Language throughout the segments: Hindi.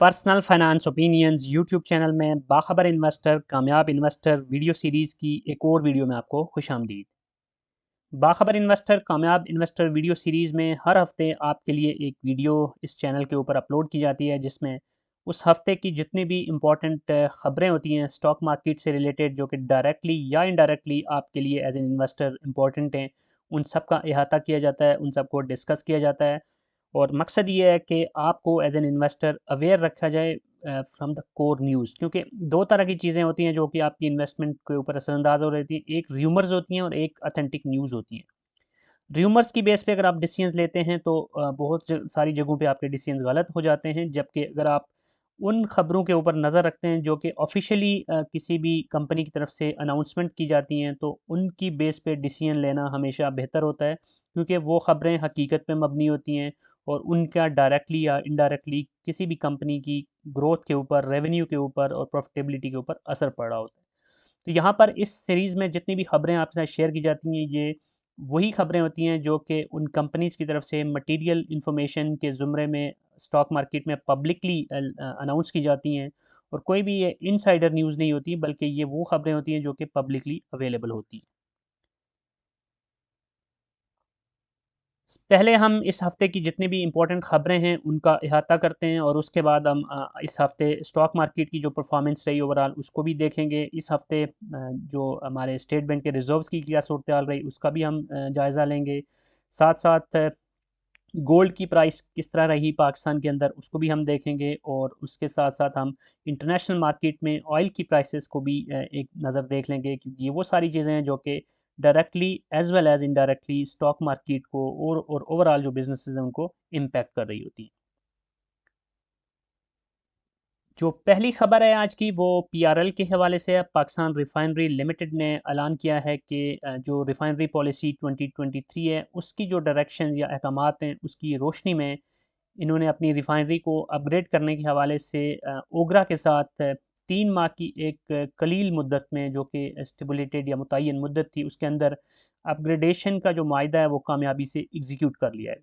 Personal finance opinions YouTube channel में बाखबर इन्वेस्टर कामयाब इन्वेस्टर वीडियो सीरीज़ की एक और वीडियो में आपको खुशामदीद। बाखबर इन्वेस्टर कामयाब इन्वेस्टर वीडियो सीरीज़ में हर हफ्ते आपके लिए एक वीडियो इस चैनल के ऊपर अपलोड की जाती है, जिसमें उस हफ्ते की जितनी भी इम्पॉर्टेंट ख़बरें होती हैं स्टॉक मार्केट से रिलेटेड, जो कि डायरेक्टली या इनडायरेक्टली आपके लिए एज एन इन्वेस्टर इम्पॉर्टेंट हैं, उन सब का अहाता किया जाता है, उन सबको डिस्कस किया जाता है। और मकसद ये है कि आपको एज एन इन्वेस्टर अवेयर रखा जाए फ्रॉम द कोर न्यूज़, क्योंकि दो तरह की चीज़ें होती हैं जो कि आपकी इन्वेस्टमेंट के ऊपर असरअंदाज हो रहती हैं। एक र्यूमर्स होती हैं और एक अथेंटिक न्यूज़ होती हैं। र्यूमर्स की बेस पे अगर आप डिसीजंस लेते हैं तो बहुत सारी जगहों पे आपके डिसीजंस गलत हो जाते हैं, जबकि अगर आप उन खबरों के ऊपर नज़र रखते हैं जो कि ऑफिशियली किसी भी कंपनी की तरफ से अनाउंसमेंट की जाती हैं, तो उनकी बेस पे डिसीजन लेना हमेशा बेहतर होता है, क्योंकि वो खबरें हकीकत पे मबनी होती हैं और उनका डायरेक्टली या इनडायरेक्टली किसी भी कंपनी की ग्रोथ के ऊपर, रेवेन्यू के ऊपर और प्रॉफिटेबिलिटी के ऊपर असर पड़ रहा होता है। तो यहाँ पर इस सीरीज़ में जितनी भी खबरें आपके साथ शेयर की जाती हैं, ये वही खबरें होती हैं जो कि उन कंपनीज़ की तरफ से मटेरियल इन्फॉर्मेशन के ज़ुमरे में स्टॉक मार्केट में पब्लिकली अनाउंस की जाती हैं। और कोई भी ये इनसाइडर न्यूज़ नहीं होती, बल्कि ये वो खबरें होती हैं जो कि पब्लिकली अवेलेबल होती हैं। पहले हम इस हफ़्ते की जितनी भी इम्पोर्टेंट ख़बरें हैं, उनका अहाता करते हैं और उसके बाद हम इस हफ़्ते स्टॉक मार्केट की जो परफ़ॉर्मेंस रही ओवरऑल उसको भी देखेंगे। इस हफ़्ते जो हमारे स्टेट बैंक के रिज़र्व्स की क्या सूरत-हाल रही उसका भी हम जायज़ा लेंगे। साथ-साथ गोल्ड की प्राइस किस तरह रही पाकिस्तान के अंदर उसको भी हम देखेंगे, और उसके साथ-साथ हम इंटरनेशनल मार्केट में ऑयल की प्राइसेस को भी एक नज़र देख लेंगे, क्योंकि ये वो सारी चीज़ें हैं जो कि directly as well as indirectly stock market को और ओवरऑल जो बिज़नेसेस हैं उनको इम्पैक्ट कर रही होती हैं। जो पहली खबर है आज की वो पीआरएल के हवाले से है। पाकिस्तान रिफाइनरी लिमिटेड ने ऐलान किया है कि जो रिफाइनरी पॉलिसी 2023 है उसकी जो डायरेक्शन या अहकामात हैं उसकी रोशनी में इन्होंने अपनी रिफाइनरी को अपग्रेड करने के हवाले से ओगरा के साथ 3 माह की एक कलील मुद्दत में, जो कि स्टिपुलेटेड या मुतय्यन मुद्दत थी, उसके अंदर अपग्रेडेशन का जो मायदा है वो कामयाबी से एग्जीक्यूट कर लिया है।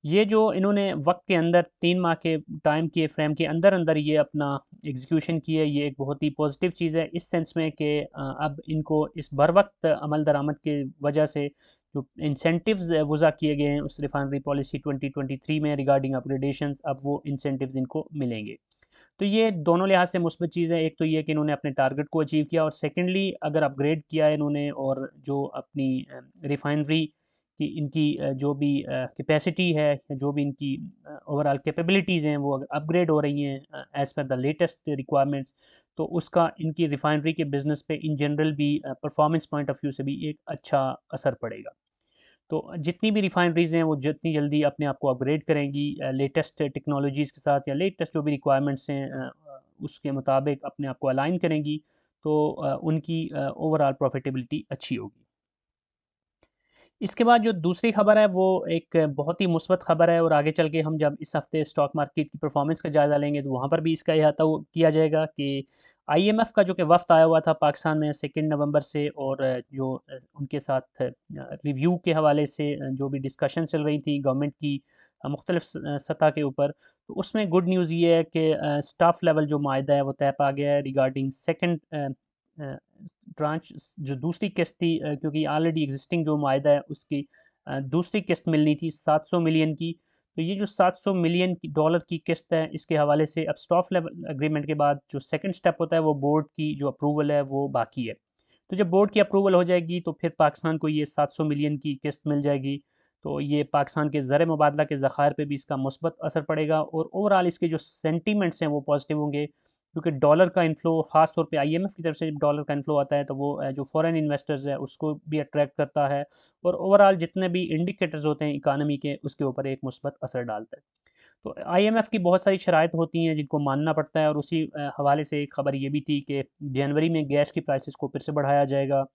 ये जो इन्होंने वक्त के अंदर 3 माह के टाइम के फ्रेम के अंदर अंदर ये अपना एग्जीक्यूशन की है, ये एक बहुत ही पॉजिटिव चीज़ है इस सेंस में कि अब इनको इस बर वक्त अमल दरामद की वजह से जो इंसेंटिव्स वज़ा किए गए हैं उस रिफाइनरी पॉलिसी 2023 में रिगार्डिंग अपग्रेडेशन, अब वो इंसेंटिव्स इनको मिलेंगे। तो ये दोनों लिहाज से मुस्बत चीज़ है। एक तो ये कि इन्होंने अपने टारगेट को अचीव किया, और सेकेंडली अगर अपग्रेड किया है इन्होंने और जो अपनी रिफाइनरी की इनकी जो भी कैपेसिटी है, जो भी इनकी ओवरऑल कैपेबिलिटीज़ हैं वो अपग्रेड हो रही हैं as per the latest requirements, तो उसका इनकी रिफाइनरी के बिज़नेस पे इन जनरल भी परफॉर्मेंस पॉइंट ऑफ व्यू से भी एक अच्छा असर पड़ेगा। तो जितनी भी रिफाइनरीज़ हैं वो जितनी जल्दी अपने आप को अपग्रेड करेंगी लेटेस्ट टेक्नोलॉजीज़ के साथ, या लेटेस्ट जो भी रिक्वायरमेंट्स हैं उसके मुताबिक अपने आप को अलाइन करेंगी, तो उनकी ओवरऑल प्रॉफिटेबिलिटी अच्छी होगी। इसके बाद जो दूसरी खबर है वो एक बहुत ही मुस्बत खबर है, और आगे चल के हम जब इस हफ्ते स्टॉक मार्केट की परफॉर्मेंस का जायज़ा लेंगे तो वहाँ पर भी इसका अहाता किया जाएगा कि आईएमएफ का जो कि वफ़द आया हुआ था पाकिस्तान में 2 नवंबर से, और जो उनके साथ रिव्यू के हवाले से जो भी डिस्कशन चल रही थी गवर्नमेंट की मुख्तलिफ सतह के ऊपर, तो उसमें गुड न्यूज़ ये है कि स्टाफ लेवल जो माहिदा है वो तय पा गया है रिगार्डिंग सेकेंड ट्रांच, जो दूसरी किस्त थी, क्योंकि ऑलरेडी एग्जिस्टिंग जो माहिदा है उसकी दूसरी किस्त मिलनी थी 700 मिलियन की। तो ये जो 700 मिलियन की डॉलर की किस्त है इसके हवाले से अब स्टॉक लेवल एग्रीमेंट के बाद जो सेकंड स्टेप होता है वो बोर्ड की जो अप्रूवल है वो बाकी है। तो जब बोर्ड की अप्रूवल हो जाएगी तो फिर पाकिस्तान को ये 700 मिलियन की किस्त मिल जाएगी। तो ये पाकिस्तान के ज़र मुबादला के ज़खायर पे भी इसका मुस्बत असर पड़ेगा, और ओवरऑल इसके जो सेंटीमेंट्स हैं वो पॉजिटिव होंगे, क्योंकि डॉलर का इन्फ्लो ख़ास तौर पे आईएमएफ की तरफ से जब डॉलर का इन्फ्लो आता है तो वो जो फॉरेन इन्वेस्टर्स है उसको भी अट्रैक्ट करता है, और ओवरऑल जितने भी इंडिकेटर्स होते हैं इकानमी के उसके ऊपर एक मुस्बत असर डालता है। तो आईएमएफ की बहुत सारी शराइत होती हैं जिनको मानना पड़ता है, और उसी हवाले से एक खबर ये भी थी कि जनवरी में गैस की प्राइसेस को फिर से बढ़ाया जाएगा,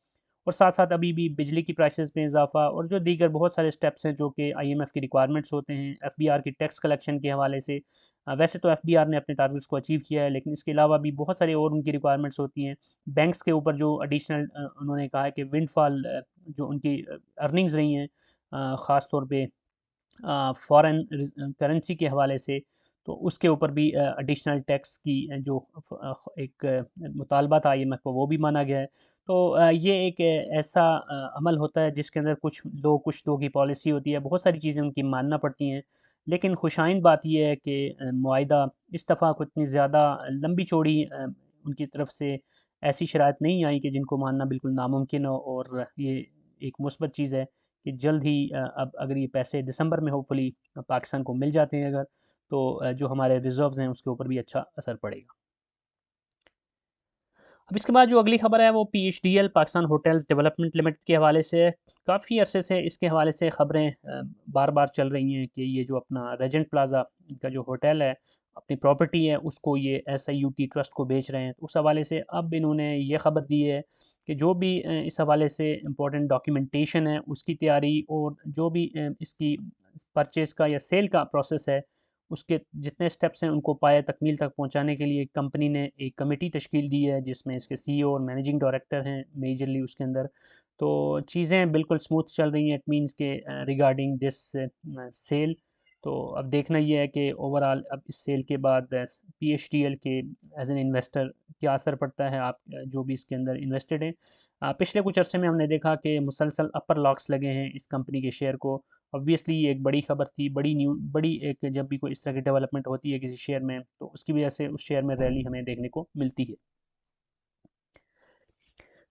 और साथ-साथ अभी भी बिजली की प्राइसेस में इज़ाफ़ा और जो दीगर बहुत सारे स्टेप्स हैं जो कि आईएमएफ की रिक्वायरमेंट्स होते हैं। एफबीआर की टैक्स कलेक्शन के हवाले से वैसे तो एफबीआर ने अपने टारगेट्स को अचीव किया है, लेकिन इसके अलावा भी बहुत सारी और उनकी रिक्वायरमेंट्स होती हैं। बैंक्स के ऊपर जो एडिशनल उन्होंने कहा है कि विंडफॉल जो उनकी अर्निंग्स रही हैं ख़ास तौर पे फॉरेन करेंसी के हवाले से, तो उसके ऊपर भी एडिशनल टैक्स की जो एक मुतालबा था IMF को, वो भी माना गया है। तो ये एक ऐसा अमल होता है जिसके अंदर कुछ लोगों की पॉलिसी होती है, बहुत सारी चीज़ें उनकी मानना पड़ती हैं। लेकिन खुशाइंद बात ये है कि मुआहिदा इस दफ़ा को इतनी ज़्यादा लंबी चौड़ी उनकी तरफ से ऐसी शराइत नहीं आई कि जिनको मानना बिल्कुल नामुमकिन हो, और ये एक मुस्बत चीज़ है कि जल्द ही अब अगर ये पैसे दिसंबर में होपफुली पाकिस्तान को मिल जाते हैं अगर, तो जो हमारे रिज़र्व्स हैं उसके ऊपर भी अच्छा असर पड़ेगा। अब इसके बाद जो अगली खबर है वो PHDL Pakistan hotels development limited के हवाले से है। काफ़ी अरसे से इसके हवाले से ख़बरें बार बार चल रही हैं कि ये जो अपना रेजेंट प्लाज़ा का जो होटल है, अपनी प्रॉपर्टी है, उसको ये SIUT ट्रस्ट को बेच रहे हैं। तो उस हवाले से अब इन्होंने ये ख़बर दी है कि जो भी इस हवाले से इम्पोर्टेंट डॉक्यूमेंटेशन है उसकी तैयारी, और जो भी इसकी परचेज़ का या सेल का प्रोसेस है, उसके जितने स्टेप्स हैं उनको पाए तकमील तक पहुंचाने के लिए कंपनी ने एक कमेटी तश्कील दी है, जिसमें इसके CEO और मैनेजिंग डायरेक्टर हैं मेजरली उसके अंदर। तो चीज़ें बिल्कुल स्मूथ चल रही हैं, इट मीन्स के रिगार्डिंग दिस सेल। तो अब देखना ये है कि ओवरऑल अब इस सेल के बाद PHDL के एज एन इन्वेस्टर क्या असर पड़ता है, आप जो भी इसके अंदर इन्वेस्टेड हैं। पिछले कुछ अरसे में हमने देखा कि मुसलसल अपर लॉक्स लगे हैं इस कंपनी के शेयर को। ऑब्वियसली ये एक बड़ी खबर थी, बड़ी एक जब भी कोई इस तरह की डेवलपमेंट होती है किसी शेयर में, तो उसकी वजह से उस शेयर में रैली हमें देखने को मिलती है।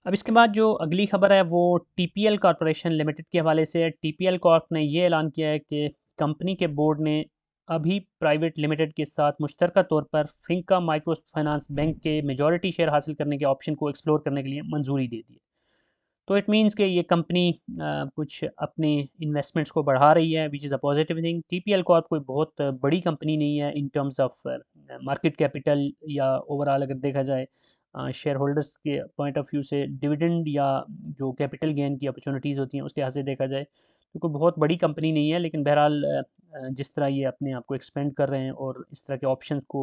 अब इसके बाद जो अगली खबर है वो TPL कॉरपोरेशन लिमिटेड के हवाले से है। TPL कॉर्प ने ये ऐलान किया है कि कंपनी के बोर्ड ने अभी प्राइवेट लिमिटेड के साथ मुश्तरका तौर पर फिंका माइक्रो फाइनेंस बैंक के मेजॉरिटी शेयर हासिल करने के ऑप्शन को एक्सप्लोर करने के लिए मंजूरी दे दी है। तो इट मीन्स कि ये कंपनी कुछ अपने इन्वेस्टमेंट्स को बढ़ा रही है, which is a positive thing. TPL Corp कोई बहुत बड़ी कंपनी नहीं है in terms of market capital, या ओवरऑल अगर देखा जाए शेयर होल्डर्स के पॉइंट ऑफ व्यू से डिविडेंड या जो कैपिटल गेन की अपॉर्चुनिटीज़ होती हैं उसके लिहाज से देखा जाए तो कोई बहुत बड़ी कंपनी नहीं है। लेकिन बहरहाल जिस तरह ये अपने आप को एक्सपेंड कर रहे हैं और इस तरह के ऑप्शंस को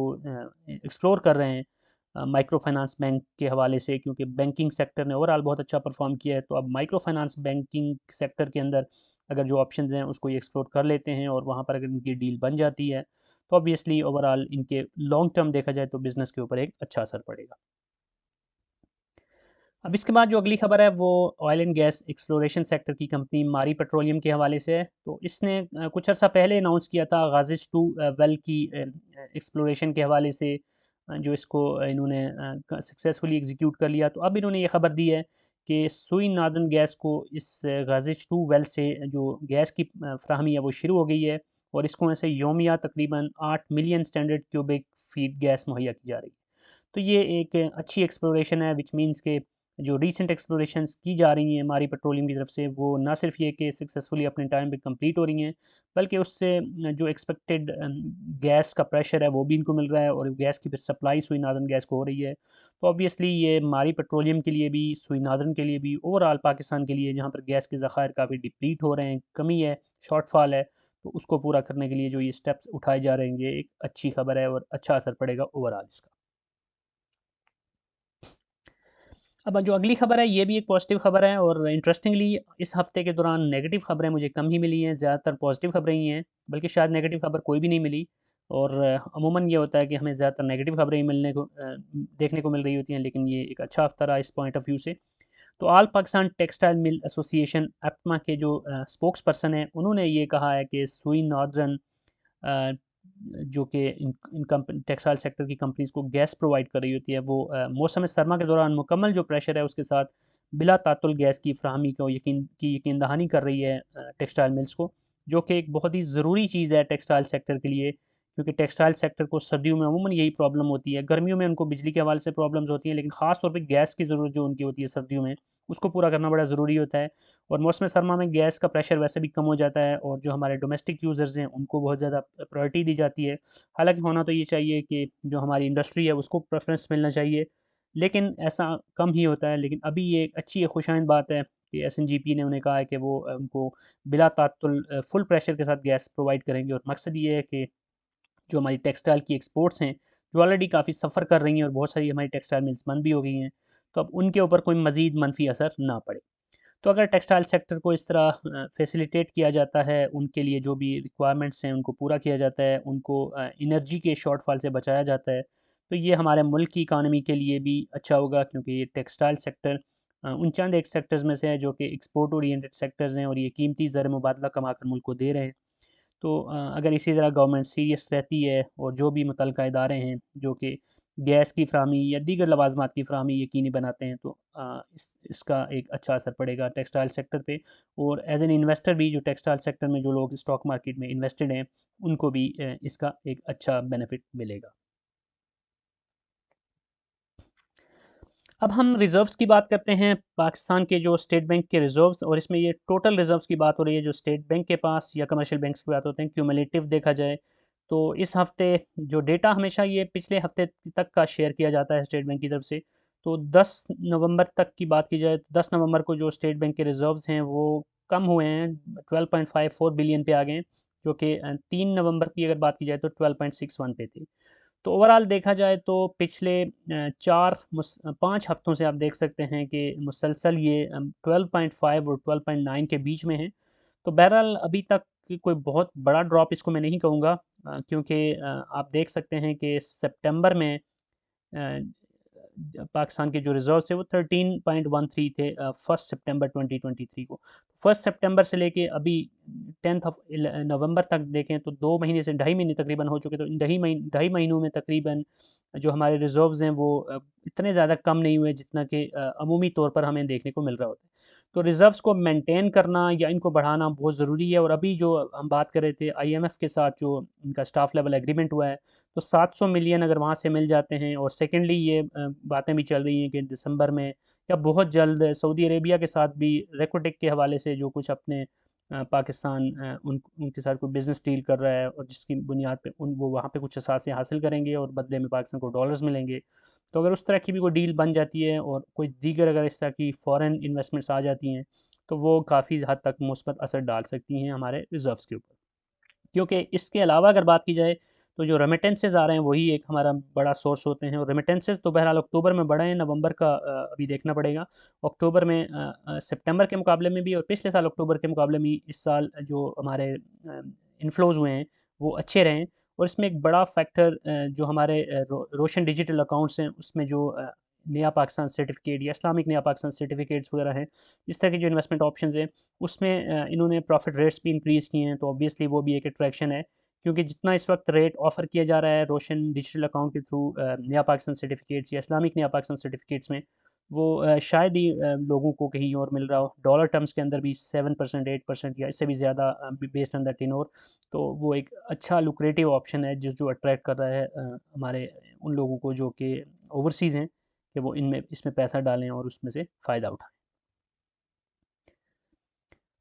एक्सप्लोर कर रहे हैं माइक्रो फाइनेंस बैंक के हवाले से, क्योंकि बैंकिंग सेक्टर ने ओवरऑल बहुत अच्छा परफॉर्म किया है, तो अब माइक्रो फाइनेंस बैंकिंग सेक्टर के अंदर अगर जो ऑप्शंस हैं उसको ये एक्सप्लोर कर लेते हैं, और वहाँ पर अगर इनकी डील बन जाती है तो ऑब्वियसली ओवरऑल इनके लॉन्ग टर्म देखा जाए तो बिज़नेस के ऊपर एक अच्छा असर पड़ेगा। अब इसके बाद जो अगली खबर है वो oil and gas exploration sector की कंपनी मारी पेट्रोलियम के हवाले से है। तो इसने कुछ अर्सा पहले अनाउंस किया था गाजिश 2 वेल की एक्सप्लोरेशन के हवाले से, जो इसको इन्होंने सक्सेसफुली एग्जीक्यूट कर लिया। तो अब इन्होंने ये खबर दी है कि सुई नार्दन गैस को इस गाजिश 2 वेल से जो गैस की फ्राहमी है वो शुरू हो गई है, और इसको ऐसे योमिया तकरीबन 8 million standard cubic feet gas मुहैया की जा रही है। तो ये एक अच्छी एक्सप्लोरेशन है, विच मीन्स के जो रीसेंट एक्सप्लोरेशंस की जा रही हैं हमारी पेट्रोलियम की तरफ से, वो ना सिर्फ ये कि सक्सेसफुली अपने टाइम पे कंप्लीट हो रही हैं, बल्कि उससे जो एक्सपेक्टेड गैस का प्रेशर है वो भी इनको मिल रहा है, और गैस की फिर सप्लाई सुई नार्दन गैस को हो रही है। तो ऑब्वियसली ये हमारी पेट्रोलियम के लिए भी, सुई नार्दन के लिए भी, ओवरऑल पाकिस्तान के लिए जहाँ पर गैस के ज़खायर काफ़ी डिप्लीट हो रहे हैं, कमी है, शॉर्टफॉल है, तो उसको पूरा करने के लिए जो ये स्टेप्स उठाए जा रहे हैं ये एक अच्छी खबर है और अच्छा असर पड़ेगा ओवरऑल इसका। अब जो अगली खबर है ये भी एक पॉजिटिव खबर है, और इंटरेस्टिंगली इस हफ्ते के दौरान नेगेटिव खबरें मुझे कम ही मिली हैं, ज़्यादातर पॉजिटिव खबरें ही हैं, बल्कि शायद नेगेटिव खबर कोई भी नहीं मिली। और अमूमन ये होता है कि हमें ज़्यादातर नेगेटिव खबरें ही देखने को मिल रही होती हैं, लेकिन ये एक अच्छा हफ्ता रहा इस पॉइंट ऑफ व्यू से। तो all Pakistan textile mill association APTMA के जो स्पोक्स पर्सन हैं उन्होंने ये कहा है कि सुई नॉर्दर्न अ, जो कि इन टेक्सटाइल सेक्टर की कंपनीज को गैस प्रोवाइड कर रही होती है, वो मौसम सरमा के दौरान मुकम्मल जो प्रेशर है उसके साथ बिला तातुल गैस की फ्राहमी को यकीन दहानी कर रही है टेक्सटाइल मिल्स को, जो कि एक बहुत ही ज़रूरी चीज़ है टेक्सटाइल सेक्टर के लिए, क्योंकि टेक्सटाइल सेक्टर को सर्दियों में अमूमन यही प्रॉब्लम होती है। गर्मियों में उनको बिजली के हवाले से प्रॉब्लम्स होती हैं, लेकिन ख़ास तौर पे गैस की ज़रूरत जो उनकी होती है सर्दियों में, उसको पूरा करना बड़ा ज़रूरी होता है। और मौसम सरमा में गैस का प्रेशर वैसे भी कम हो जाता है, और जो हमारे डोमेस्टिक यूज़र्स हैं उनको बहुत ज़्यादा प्रायोरिटी दी जाती है। हालाँकि होना तो ये चाहिए कि जो हमारी इंडस्ट्री है उसको प्रेफ़रेंस मिलना चाहिए, लेकिन ऐसा कम ही होता है। लेकिन अभी ये एक अच्छी खुशाइंद बात है कि SNGP ने उन्हें कहा है कि वो उनको बिला तात्तुल फुल प्रेशर के साथ गैस प्रोवाइड करेंगे, और मकसद ये है कि जो हमारी टेक्सटाइल की एक्सपोर्ट्स हैं, जो ऑलरेडी काफ़ी सफ़र कर रही हैं और बहुत सारी हमारी टेक्सटाइल मिल्स बंद भी हो गई हैं, तो अब उनके ऊपर कोई मज़ीद मनफ़ी असर ना पड़े। तो अगर टेक्सटाइल सेक्टर को इस तरह फैसिलिटेट किया जाता है, उनके लिए जो भी रिक्वायरमेंट्स हैं उनको पूरा किया जाता है, उनको एनर्जी के शॉर्टफॉल से बचाया जाता है, तो ये हमारे मुल्क की इकानमी के लिए भी अच्छा होगा, क्योंकि ये टेक्सटाइल सेक्टर उन चंद एक सेक्टर्स में से है जो कि एक्सपोर्ट ओरिएंटेड सेक्टर्स हैं और ये कीमती ज़र मुबादला कमा कर मुल्क को दे रहे हैं। तो अगर इसी तरह गवर्नमेंट सीरियस रहती है और जो भी मुतलका इदारे हैं जो कि गैस की फ़राहमी या दीगर लवाजमात की फ़राहमी यकीनी बनाते हैं, तो इसका एक अच्छा असर पड़ेगा टेक्सटाइल सेक्टर पे। और एज एन इन्वेस्टर भी जो टेक्सटाइल सेक्टर में जो लोग स्टॉक मार्केट में इन्वेस्टेड हैं, उनको भी इसका एक अच्छा बेनिफिट मिलेगा। अब हम रिज़र्व्स की बात करते हैं, पाकिस्तान के जो स्टेट बैंक के रिज़र्व्स, और इसमें ये टोटल रिज़र्व्स की बात हो रही है जो स्टेट बैंक के पास या कमर्शियल बैंक्स की बात होते हैं, क्यूमुलेटिव देखा जाए तो इस हफ़्ते जो डेटा हमेशा ये पिछले हफ़्ते तक का शेयर किया जाता है स्टेट बैंक की तरफ से। तो 10 नवंबर तक की बात की जाए तो 10 नवंबर को जो स्टेट बैंक के रिज़र्व्स हैं वो कम हुए हैं, 12.54 बिलियन पे आ गए हैं, जो कि 3 नवंबर की अगर बात की जाए तो 12.61 पे थे। तो ओवरऑल देखा जाए तो पिछले 5 हफ्तों से आप देख सकते हैं कि मुसलसल ये 12.5 और 12.9 के बीच में है। तो बहरहाल अभी तक कोई बहुत बड़ा ड्रॉप इसको मैं नहीं कहूँगा, क्योंकि आप देख सकते हैं कि सितंबर में पाकिस्तान के जो रिजर्व थे वो 13.13 थे 1 सितंबर 2023 को। 1 सितंबर से लेके अभी 10 नवंबर तक देखें तो 2 महीने से 2.5 महीने तकरीबन हो चुके। तो इन 2.5 महीनों में तकरीबन जो हमारे रिजर्व्स हैं वो इतने ज़्यादा कम नहीं हुए जितना कि अमूमी तौर पर हमें देखने को मिल रहा होता है। तो रिज़र्व्स को मेंटेन करना या इनको बढ़ाना बहुत ज़रूरी है। और अभी जो हम बात कर रहे थे आईएमएफ के साथ जो इनका स्टाफ लेवल एग्रीमेंट हुआ है, तो 700 मिलियन अगर वहाँ से मिल जाते हैं, और सेकेंडली ये बातें भी चल रही हैं कि दिसंबर में या बहुत जल्द सऊदी अरेबिया के साथ भी रेकोटेक के हवाले से जो कुछ अपने पाकिस्तान उनके साथ कोई बिज़नेस डील कर रहा है, और जिसकी बुनियाद पे वो वहाँ पे कुछ असासे हासिल करेंगे और बदले में पाकिस्तान को डॉलर्स मिलेंगे। तो अगर उस तरह की भी कोई डील बन जाती है और कोई दीगर अगर इस तरह की फ़ॉरेन इन्वेस्टमेंट्स आ जाती हैं, तो वो काफ़ी हद तक मुस्बत असर डाल सकती हैं हमारे रिज़र्व्स के ऊपर। क्योंकि इसके अलावा अगर बात की जाए तो जो रेमिटेंसेस आ रहे हैं वही एक हमारा बड़ा सोर्स होते हैं। और रेमिटेंसेस तो बहरहाल अक्टूबर में बढ़े हैं, नवंबर का अभी देखना पड़ेगा। अक्टूबर में सितंबर के मुकाबले में भी और पिछले साल अक्टूबर के मुकाबले में इस साल जो हमारे इनफ्लोज हुए हैं वो अच्छे रहे हैं। और इसमें एक बड़ा फैक्टर जो हमारे रोशन डिजिटल अकाउंट्स हैं उसमें जो नया पाकिस्तान सर्टिफिकेट या इस्लामिक नया पाकिस्तान सर्टिफिकेट्स वगैरह हैं, इस तरह के जो इन्वेस्टमेंट ऑप्शंस हैं उसमें इन्होंने प्रॉफिट रेट्स भी इंक्रीज़ किए हैं। तो ऑब्वियसली वो भी एक अट्रैक्शन है, क्योंकि जितना इस वक्त रेट ऑफ़र किया जा रहा है रोशन डिजिटल अकाउंट के थ्रू नया पाकिस्तान सर्टिफिकेट्स या इस्लामिक नया पाकिस्तान सर्टिफिकेट्स में, वो शायद ही लोगों को कहीं और मिल रहा हो। डॉलर टर्म्स के अंदर भी 7%, 8% या इससे भी ज़्यादा बेस्ड ऑन द टेन्योर। तो वो एक अच्छा लुक्रेटिव ऑप्शन है जो अट्रैक्ट कर रहा है हमारे उन लोगों को जो कि ओवरसीज़ हैं, कि वो इनमें इसमें पैसा डालें और उसमें से फ़ायदा उठाएं।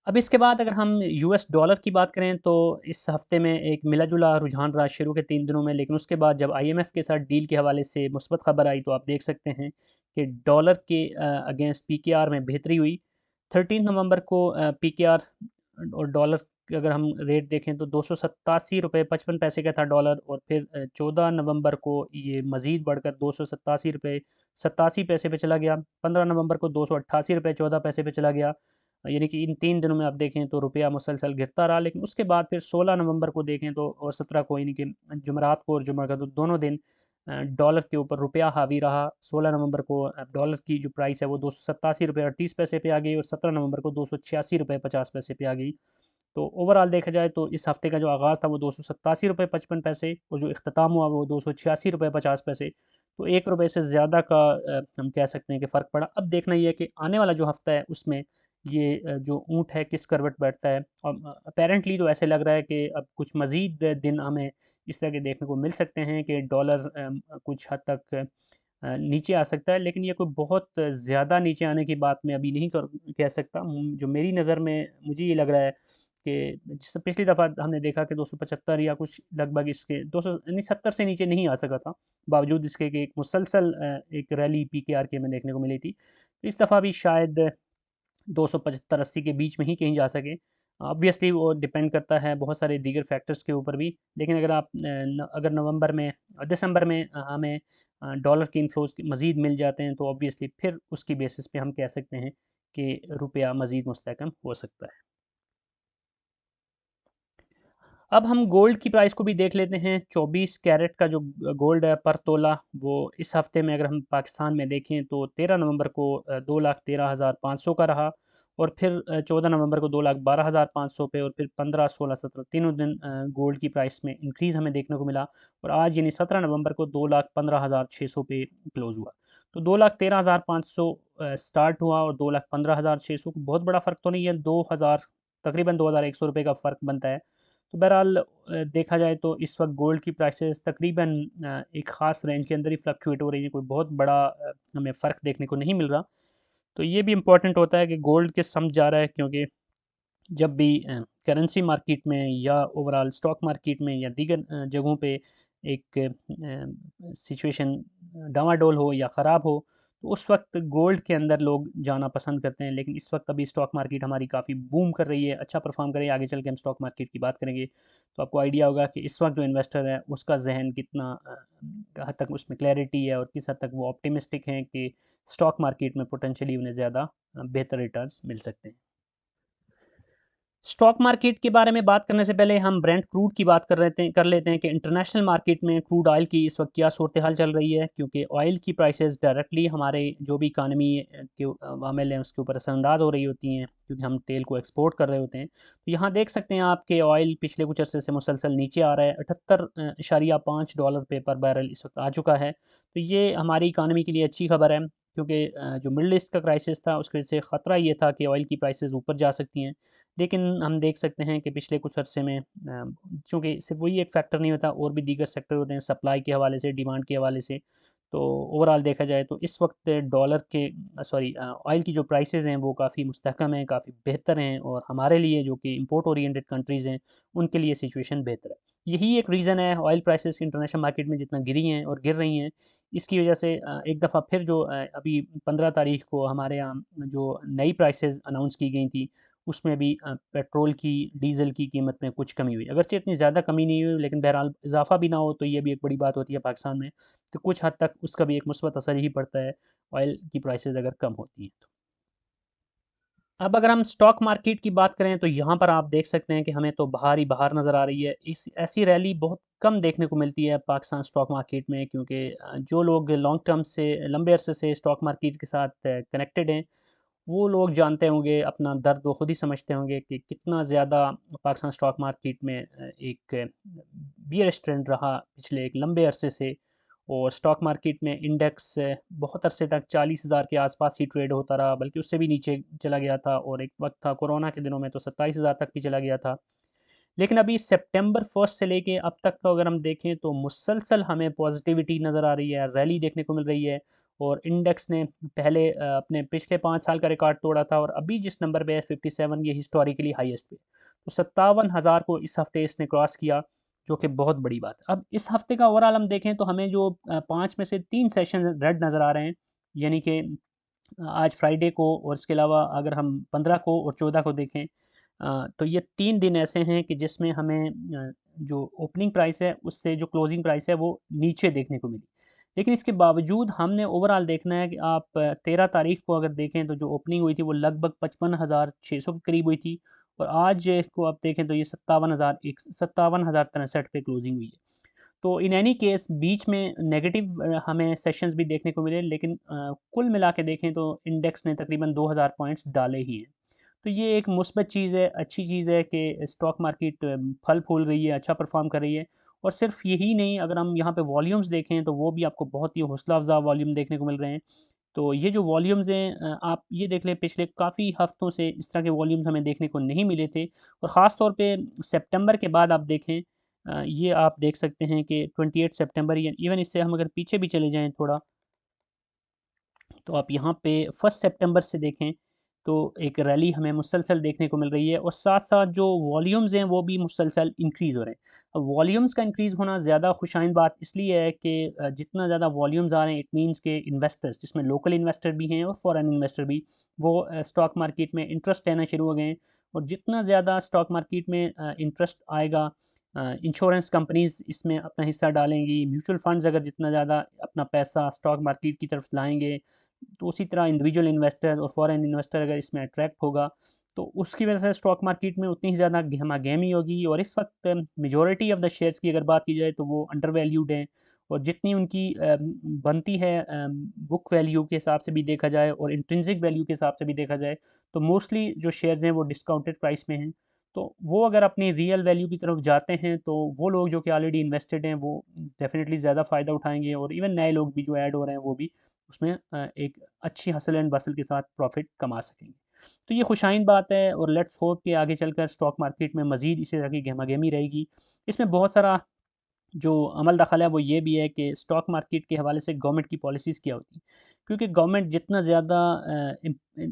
अब इसके बाद अगर हम यूएस डॉलर की बात करें तो इस हफ्ते में एक मिला-जुला रुझान रहा शुरू के 3 दिनों में, लेकिन उसके बाद जब आईएमएफ के साथ डील के हवाले से मुस्बत खबर आई, तो आप देख सकते हैं कि डॉलर के अगेंस्ट पीकेआर में बेहतरी हुई। 13 नवंबर को पीकेआर और डॉलर के अगर हम रेट देखें तो ₹287.55 का था डॉलर, और फिर 14 नवंबर को ये मज़ीद बढ़कर ₹287.87 पे चला गया। 15 नवंबर को ₹288.14 पे चला गया। यानी कि इन 3 दिनों में आप देखें तो रुपया मुसलसल गिरता रहा, लेकिन उसके बाद फिर 16 नवंबर को देखें तो और 17 को, यानी कि जुमेरात को और जुमा का, तो दोनों दिन डॉलर के ऊपर रुपया हावी रहा। 16 नवंबर को डॉलर की जो प्राइस है वो ₹287.38 पे आ गई, और 17 नवंबर को ₹286.50 पे आ गई। तो ओवरऑल देखा जाए तो इस हफ्ते का जो आगाज़ था वो ₹287.55, और जो इख्तिताम हुआ वो ₹286.50। तो ₹1 से ज़्यादा का हम कह सकते हैं कि फ़र्क पड़ा। अब देखना ये है कि आने वाला जो हफ्ता है उसमें ये जो ऊँट है किस करवट बैठता है। और अपैरेंटली तो ऐसे लग रहा है कि अब कुछ मज़ीद दिन हमें इस तरह के देखने को मिल सकते हैं कि डॉलर कुछ हद तक नीचे आ सकता है, लेकिन ये कोई बहुत ज़्यादा नीचे आने की बात मैं अभी नहीं कह सकता। जो मेरी नज़र में मुझे ये लग रहा है कि जिस पिछली दफ़ा हमने देखा कि 275 या कुछ लगभग इसके 200 नहीं 70 से नीचे नहीं आ सका था, बावजूद इसके कि एक मुसलसल एक रैली पीकेआर के में देखने को मिली थी। तो इस दफ़ा भी शायद 275-80 के बीच में ही कहीं जा सके। ऑब्वियसली वो डिपेंड करता है बहुत सारे दीगर फैक्टर्स के ऊपर भी, लेकिन अगर आप अगर नवंबर में दिसंबर में हमें डॉलर के इन्फ्लोज़ मज़ीद मिल जाते हैं, तो ऑब्वियसली फिर उसकी बेसिस पे हम कह सकते हैं कि रुपया मज़ीद मुस्तहकम हो सकता है। अब हम गोल्ड की प्राइस को भी देख लेते हैं। 24 कैरेट का जो गोल्ड है पर तोला, वो इस हफ्ते में अगर हम पाकिस्तान में देखें तो 13 नवंबर को 2,13,500 का रहा, और फिर 14 नवंबर को 2,12,500 पे, और फिर 15, 16, 17 तीनों दिन गोल्ड की प्राइस में इंक्रीज़ हमें देखने को मिला। और आज यानी 17 नवंबर को 2,15,600 पे क्लोज़ हुआ। तो 2,13,500 स्टार्ट हुआ, और 2,15,600 को बहुत बड़ा फ़र्क तो नहीं है, 2,000 तकरीबन 2,100 रुपये का फ़र्क बनता है। तो बहरहाल देखा जाए तो इस वक्त गोल्ड की प्राइसेस तकरीबन एक ख़ास रेंज के अंदर ही फ्लक्चुएट हो रही है, कोई बहुत बड़ा हमें फ़र्क देखने को नहीं मिल रहा। तो ये भी इम्पॉर्टेंट होता है कि गोल्ड किस समझ जा रहा है, क्योंकि जब भी करेंसी मार्केट में या ओवरऑल स्टॉक मार्केट में या दीगर जगहों पे एक सिचुएशन डामाडोल हो या ख़राब हो, तो उस वक्त गोल्ड के अंदर लोग जाना पसंद करते हैं। लेकिन इस वक्त अभी स्टॉक मार्केट हमारी काफ़ी बूम कर रही है, अच्छा परफॉर्म कर रही है। आगे चल के हम स्टॉक मार्केट की बात करेंगे तो आपको आइडिया होगा कि इस वक्त जो इन्वेस्टर है उसका जहन कितना हद तक उसमें क्लैरिटी है, और किस हद तक वो ऑप्टिमिस्टिक हैं कि स्टॉक मार्केट में पोटेंशली उन्हें ज़्यादा बेहतर रिटर्न्स मिल सकते हैं। स्टॉक मार्केट के बारे में बात करने से पहले हम ब्रेंट क्रूड की बात कर लेते हैं कि इंटरनेशनल मार्केट में क्रूड ऑयल की इस वक्त क्या सूरत हाल चल रही है, क्योंकि ऑयल की प्राइसेस डायरेक्टली हमारे जो भी इकानमी के मामले हैं उसके ऊपर असरअंदाज हो रही होती हैं, क्योंकि हम तेल को एक्सपोर्ट कर रहे होते हैं। तो यहाँ देख सकते हैं आपके ऑयल पिछले कुछ अर्से से मुसलसल नीचे आ रहा है, 78.5 डॉलर पे पर बैरल इस वक्त आ चुका है। तो ये हमारी इकानमी के लिए अच्छी खबर है, क्योंकि जो मिडल ईस्ट का क्राइसिस था उसकी वजह से ख़तरा ये था कि ऑयल की प्राइसेस ऊपर जा सकती हैं। लेकिन हम देख सकते हैं कि पिछले कुछ अरसे में चूँकि सिर्फ वही एक फैक्टर नहीं होता, और भी दीगर सेक्टर होते हैं सप्लाई के हवाले से, डिमांड के हवाले से। तो ओवरऑल देखा जाए तो इस वक्त डॉलर के सॉरी ऑयल की जो प्राइसेस हैं वो काफ़ी मुस्तहकम हैं, काफ़ी बेहतर हैं, और हमारे लिए जो कि इंपोर्ट ओरिएंटेड कंट्रीज़ हैं उनके लिए सिचुएशन बेहतर है। यही एक रीज़न है ऑयल प्राइसेस इंटरनेशनल मार्केट में जितना गिरी हैं और गिर रही हैं। इसकी वजह से एक दफ़ा फिर जो अभी 15 तारीख को हमारे यहाँ जो नई प्राइसेस अनाउंस की गई थी, उसमें भी पेट्रोल की, डीज़ल की कीमत में कुछ कमी हुई। अगरचे इतनी ज़्यादा कमी नहीं हुई, लेकिन बहरहाल इज़ाफ़ा भी ना हो तो ये भी एक बड़ी बात होती है पाकिस्तान में। तो कुछ हद तक उसका भी एक मुस्बत असर ही पड़ता है, ऑयल की प्राइसेस अगर कम होती हैं तो। अब अगर हम स्टॉक मार्केट की बात करें तो यहाँ पर आप देख सकते हैं कि हमें तो बाहर ही बाहर नज़र आ रही है। इस ऐसी रैली बहुत कम देखने को मिलती है पाकिस्तान स्टॉक मार्केट में, क्योंकि जो लोग लॉन्ग टर्म से लंबे अरसे से स्टॉक मार्केट के साथ कनेक्टेड हैं, वो लोग जानते होंगे, अपना दर्द वो खुद ही समझते होंगे कि कितना ज़्यादा पाकिस्तान स्टॉक मार्केट में एक बियरिश ट्रेंड रहा पिछले एक लंबे अरसे से। और स्टॉक मार्केट में इंडेक्स बहुत अरसे तक 40,000 के आसपास ही ट्रेड होता रहा, बल्कि उससे भी नीचे चला गया था, और एक वक्त था कोरोना के दिनों में तो 27,000 तक भी चला गया था। लेकिन अभी सितंबर 1 से लेके अब तक का अगर हम देखें तो मुसलसल हमें पॉजिटिविटी नज़र आ रही है, रैली देखने को मिल रही है। और इंडेक्स ने पहले अपने पिछले 5 साल का रिकॉर्ड तोड़ा था, और अभी जिस नंबर पे है 57, ये हिस्टोरिकली हाईएस्ट पे, तो 57,000 को इस हफ्ते इसने क्रॉस किया, जो कि बहुत बड़ी बात है। अब इस हफ्ते का ओवरऑल हम देखें तो हमें जो 5 में से 3 सेशन रेड नज़र आ रहे हैं, यानी कि आज फ्राइडे को, और इसके अलावा अगर हम 15 को और 14 को देखें, तो ये 3 दिन ऐसे हैं कि जिसमें हमें जो ओपनिंग प्राइस है उससे जो क्लोजिंग प्राइस है वो नीचे देखने को मिली। लेकिन इसके बावजूद हमने ओवरऑल देखना है कि आप 13 तारीख को अगर देखें तो जो ओपनिंग हुई थी वो लगभग 55,600 के करीब हुई थी, और आज को आप देखें तो ये 57,063 पे क्लोजिंग हुई है। तो इन एनी केस बीच में नेगेटिव हमें सेशंस भी देखने को मिले, लेकिन कुल मिला के देखें तो इंडेक्स ने तकरीबन 2,000 पॉइंट्स डाले ही हैं। तो ये एक मुस्बत चीज़ है, अच्छी चीज़ है कि स्टॉक मार्केट फल फूल रही है, अच्छा परफॉर्म कर रही है। और सिर्फ यही नहीं, अगर हम यहाँ पे वॉल्यूम्स देखें तो वो भी आपको बहुत ही हौसला अफ़ज़ा वॉल्यूम देखने को मिल रहे हैं। तो ये जो वॉल्यूम्स हैं, आप ये देख लें पिछले काफ़ी हफ्तों से इस तरह के वॉल्यूम्स हमें देखने को नहीं मिले थे। और ख़ास तौर पे सितंबर के बाद आप देखें, ये आप देख सकते हैं कि 28 सितंबर या इवन इससे हम अगर पीछे भी चले जाएँ थोड़ा, तो आप यहाँ पे 1 सितंबर से देखें तो एक रैली हमें मुसलसल देखने को मिल रही है, और साथ-साथ जो वॉल्यूम्स हैं वो भी मुसलसल इंक्रीज़ हो रहे हैं। अब वॉल्यूम्स का इंक्रीज़ होना ज़्यादा खुशाइंद बात इसलिए है कि जितना ज़्यादा वॉल्यूम्स आ रहे हैं, इट मीन्स के इन्वेस्टर्स, जिसमें लोकल इन्वेस्टर भी हैं और फॉरेन इन्वेस्टर भी, वो स्टॉक मार्केट में इंटरेस्ट लेना शुरू हो गए हैं। और जितना ज़्यादा स्टॉक मार्केट में इंटरेस्ट आएगा, इंश्योरेंस कंपनीज़ इसमें अपना हिस्सा डालेंगी, म्यूचुअल फंड्स अगर जितना ज़्यादा अपना पैसा स्टॉक मार्केट की तरफ लाएँगे, तो उसी तरह इंडिविजुअल इन्वेस्टर और फॉरेन इन्वेस्टर अगर इसमें अट्रैक्ट होगा तो उसकी वजह से स्टॉक मार्केट में उतनी ही ज़्यादा गहमागहमी होगी। और इस वक्त मेजॉरिटी ऑफ द शेयर्स की अगर बात की जाए तो वो अंडर वैल्यूड हैं, और जितनी उनकी बनती है बुक वैल्यू के हिसाब से भी देखा जाए और इंट्रिंसिक वैल्यू के हिसाब से भी देखा जाए तो मोस्टली जो शेयर्स हैं वो डिस्काउंटेड प्राइस में हैं। तो वो अगर अपनी रियल वैल्यू की तरफ जाते हैं तो वो लोग जो कि ऑलरेडी इन्वेस्टेड हैं वो डेफिनेटली ज़्यादा फ़ायदा उठाएंगे, और इवन नए लोग भी जो ऐड हो रहे हैं वो भी उसमें एक अच्छी हसल एंड बसल के साथ प्रॉफिट कमा सकेंगे। तो ये खुशाइन बात है, और लेट्स होप कि आगे चलकर स्टॉक मार्केट में मज़ीद इसी तरह की गहमा-गहमी रहेगी। इसमें बहुत सारा जो अमल दखल है वो ये भी है कि स्टॉक मार्केट के हवाले से गवर्नमेंट की पॉलिसीज़ क्या होती हैं, क्योंकि गवर्नमेंट जितना ज़्यादा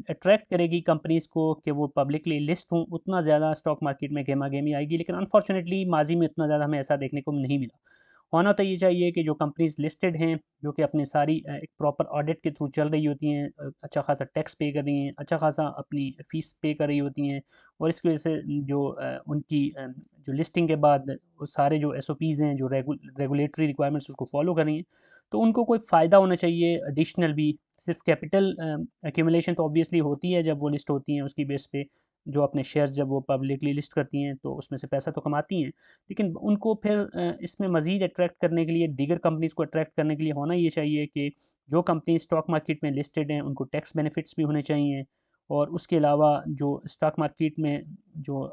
अट्रैक्ट करेगी कंपनीज़ को कि वो पब्लिकली लिस्ट हों, उतना ज़्यादा स्टॉक मार्केट में गहमा-गहमी आएगी। लेकिन अनफॉर्चुनेटली माजी में इतना ज़्यादा हमें ऐसा देखने को नहीं मिला। होना तो ये चाहिए कि जो कंपनीज़ लिस्टेड हैं, जो कि अपनी सारी एक प्रॉपर ऑडिट के थ्रू चल रही होती हैं, अच्छा खासा टैक्स पे कर रही हैं, अच्छा खासा अपनी फ़ीस पे कर रही होती हैं, और इसकी वजह से जो उनकी जो लिस्टिंग के बाद वो सारे जो एसओपीज़ हैं, जो रेगुलेटरी रिक्वायरमेंट्स उसको फ़ॉलो कर रही हैं, तो उनको कोई फ़ायदा होना चाहिए एडिशनल भी। सिर्फ कैपिटल एक्यूमुलेशन तो ऑब्वियसली होती है जब वो लिस्ट होती हैं, उसकी बेस पे जो अपने शेयर्स जब वो पब्लिकली लिस्ट करती हैं तो उसमें से पैसा तो कमाती हैं। लेकिन उनको फिर इसमें मज़ीद अट्रैक्ट करने के लिए, दीगर कंपनीज़ को अट्रैक्ट करने के लिए होना ये चाहिए कि जो कंपनी स्टॉक मार्केट में लिस्टेड हैं उनको टैक्स बेनिफिट्स भी होने चाहिए। और उसके अलावा जो स्टॉक मार्केट में जो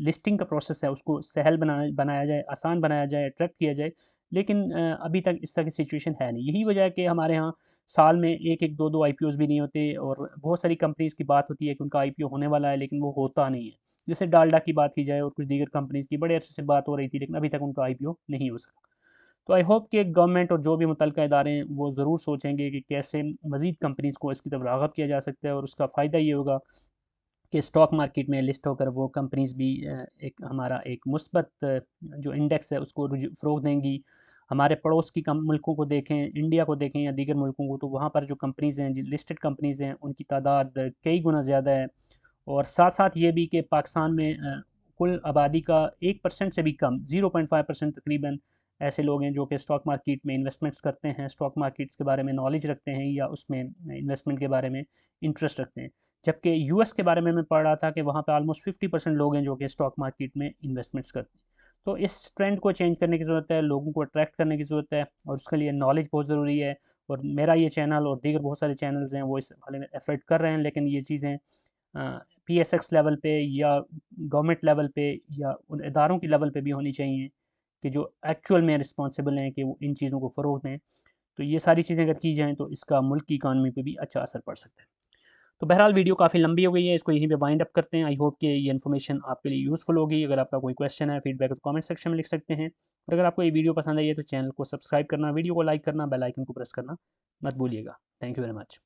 लिस्टिंग का प्रोसेस है उसको सहल बनाया जाए, आसान बनाया जाए, अट्रैक्ट किया जाए। लेकिन अभी तक इस तरह की सिचुएशन है नहीं। यही वजह है कि हमारे यहाँ साल में 1-1, 2-2 आईपीओज़ भी नहीं होते, और बहुत सारी कंपनीज़ की बात होती है कि उनका आईपीओ होने वाला है लेकिन वो होता नहीं है। जैसे डालडा की बात की जाए और कुछ दीगर कंपनीज़ की बड़े अरसे से बात हो रही थी लेकिन अभी तक उनका आईपीओ नहीं हो सका। तो आई होप कि गवर्नमेंट और जो भी मुतल्लिका इदारे हैं वो ज़रूर सोचेंगे कि कैसे मज़ीद कंपनीज़ को इसकी तरफ राग़िब किया जा सकता है, और उसका फ़ायदा ये होगा कि स्टॉक मार्केट में लिस्ट होकर वो कंपनीज़ भी एक हमारा एक मुस्बत जो इंडेक्स है उसको फ़रोग़ देंगी। हमारे पड़ोस की कम मुल्कों को देखें, इंडिया को देखें या दीगर मुल्कों को, तो वहाँ पर जो कंपनीज़ हैं, जो लिस्टेड कंपनीज़ हैं, उनकी तादाद कई गुना ज़्यादा है। और साथ-साथ ये भी कि पाकिस्तान में कुल आबादी का 1% से भी कम 0.5% तकरीबन ऐसे लोग हैं जो कि स्टॉक मार्केट में इन्वेस्टमेंट्स करते हैं, स्टॉक मार्केट्स के बारे में नॉलेज रखते हैं या उसमें इन्वेस्टमेंट के बारे में इंटरेस्ट रखते हैं। जबकि यूएस के बारे में मैं पढ़ रहा था कि वहाँ पे ऑलमोस्ट 50% लोग हैं जो कि स्टॉक मार्केट में इन्वेस्टमेंट्स करते हैं। तो इस ट्रेंड को चेंज करने की ज़रूरत है, लोगों को अट्रैक्ट करने की ज़रूरत है, और उसके लिए नॉलेज बहुत ज़रूरी है। और मेरा ये चैनल और दीगर बहुत सारे चैनल्स हैं वो इस हवाले में एफर्ट कर रहे हैं, लेकिन ये चीज़ें पीएसएक्स लेवल पे या गवर्नमेंट लेवल पे या उन इदारों की लेवल पे भी होनी चाहिए कि जो एक्चुअल में रिस्पॉन्सिबल हैं कि वो इन चीज़ों को फ़रोग़ दें। तो ये सारी चीज़ें अगर की जाएँ तो इसका मुल्क की इकॉनमी पे भी अच्छा असर पड़ सकता है। तो बहरहाल वीडियो काफ़ी लंबी हो गई है, इसको यहीं पे वाइंड अप करते हैं। आई होप कि ये इन्फॉर्मेशन आपके लिए यूज़फुल होगी। अगर आपका कोई क्वेश्चन है, फीडबैक है तो कमेंट सेक्शन में लिख सकते हैं। और अगर आपको ये वीडियो पसंद आई है तो चैनल को सब्सक्राइब करना, वीडियो को लाइक करना, बेल आइकन को प्रेस करना मत भूलिएगा। Thank you very much.